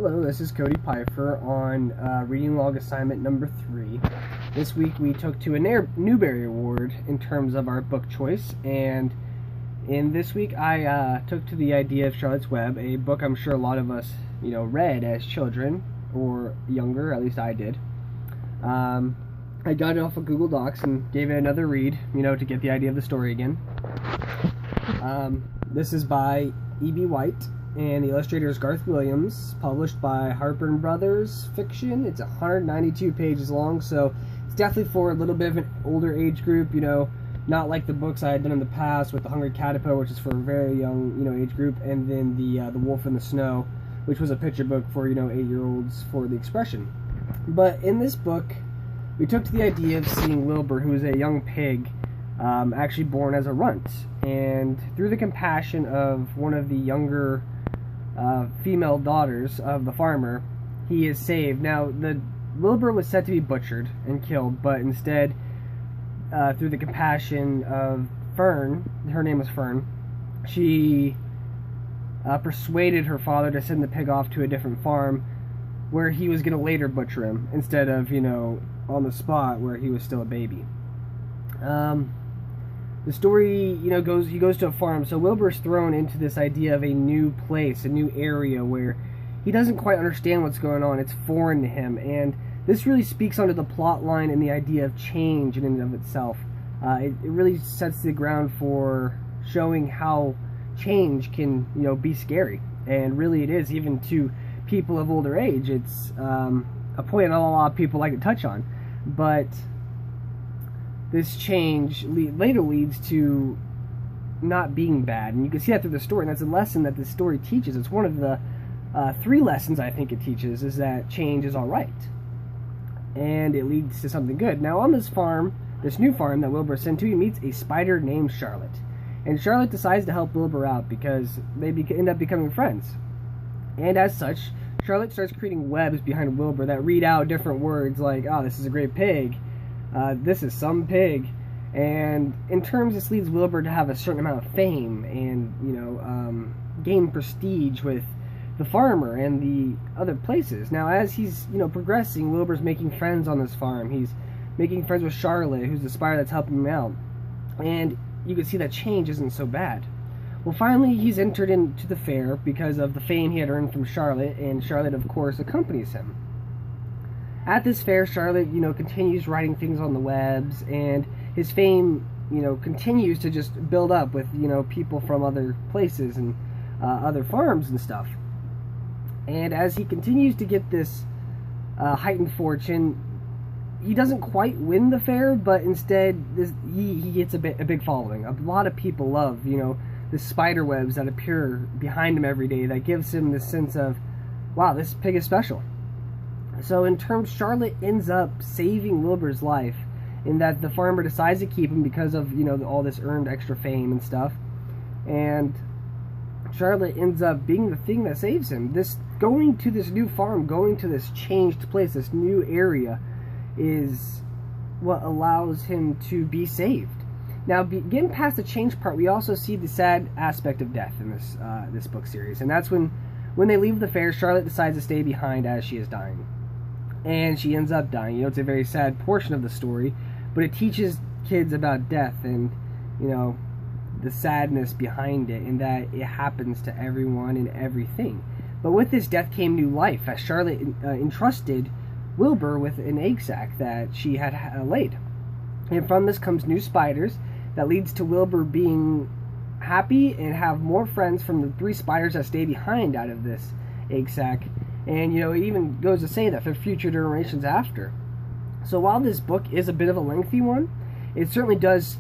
Hello, this is Cody Pfeiffer on reading log assignment number 3. This week we took to a Newbery Award in terms of our book choice, and in this week I took to The Idea of Charlotte's Web, a book I'm sure a lot of us read as children or younger, at least I did. I got it off of Google Docs and gave it another read, to get the idea of the story again. This is by E.B. White, and the illustrator is Garth Williams, published by Harper & Brothers Fiction. It's 192 pages long, so it's definitely for a little bit of an older age group, not like the books I had done in the past with The Hungry Caterpillar, which is for a very young, age group, and then the Wolf in the Snow, which was a picture book for, 8-year-olds for the expression. But in this book, we took to the idea of seeing Wilbur, who is a young pig, actually born as a runt, and through the compassion of one of the younger female daughters of the farmer, he is saved. Now, the Wilbur was set to be butchered and killed, but instead, through the compassion of Fern, her name was Fern, she persuaded her father to send the pig off to a different farm where he was going to later butcher him instead of, on the spot where he was still a baby. The story, he goes to a farm, so Wilbur's thrown into this idea of a new place, a new area where he doesn't quite understand what's going on. It's foreign to him, and this really speaks onto the plot line and the idea of change in and of itself. It really sets the ground for showing how change can, be scary, and really it is, even to people of older age. It's a point that a lot of people like to touch on, but this change later leads to not being bad, and you can see that through the story, and that's a lesson that this story teaches. It's one of the 3 lessons I think it teaches, is that change is alright, and it leads to something good. Now on this farm, this new farm that Wilbur is sent to, he meets a spider named Charlotte, and Charlotte decides to help Wilbur out because they end up becoming friends, and as such, Charlotte starts creating webs behind Wilbur that read out different words like, oh, this is a great pig, this is some pig, and in terms this leads Wilbur to have a certain amount of fame and gain prestige with the farmer and the other places. Now as he's progressing, Wilbur's making friends on this farm. He's making friends with Charlotte, who's the spider that's helping him out, and you can see that change isn't so bad. Well, finally he's entered into the fair because of the fame he had earned from Charlotte, and Charlotte of course accompanies him. At this fair, Charlotte, continues writing things on the webs, and his fame, continues to just build up with, people from other places and other farms and stuff. And as he continues to get this heightened fortune, he doesn't quite win the fair, but instead he gets a big following. A lot of people love, the spider webs that appear behind him every day. That gives him this sense of, wow, this pig is special. So in terms, Charlotte ends up saving Wilbur's life, in that the farmer decides to keep him because of, all this earned extra fame and stuff. And Charlotte ends up being the thing that saves him. Going to this new farm, going to this changed place, this new area, is what allows him to be saved. Now, getting past the change part, we also see the sad aspect of death in this book series. And that's when they leave the fair, Charlotte decides to stay behind as she is dying. And she ends up dying. It's a very sad portion of the story, but it teaches kids about death and, the sadness behind it, and that it happens to everyone and everything. But with this death came new life, as Charlotte entrusted Wilbur with an egg sac that she had laid. And from this comes new spiders that leads to Wilbur being happy and have more friends from the 3 spiders that stay behind out of this egg sac. And, it even goes to say that for future generations after. So while this book is a bit of a lengthy one, it certainly does,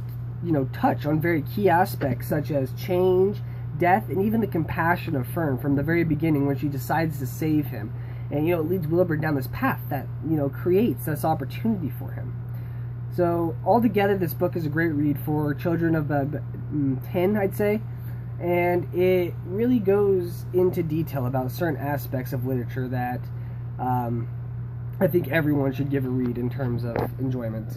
touch on very key aspects such as change, death, and even the compassion of Fern from the very beginning when she decides to save him. And, it leads Wilbur down this path that, creates this opportunity for him. So altogether, this book is a great read for children of 10, I'd say. And it really goes into detail about certain aspects of literature that I think everyone should give a read in terms of enjoyment.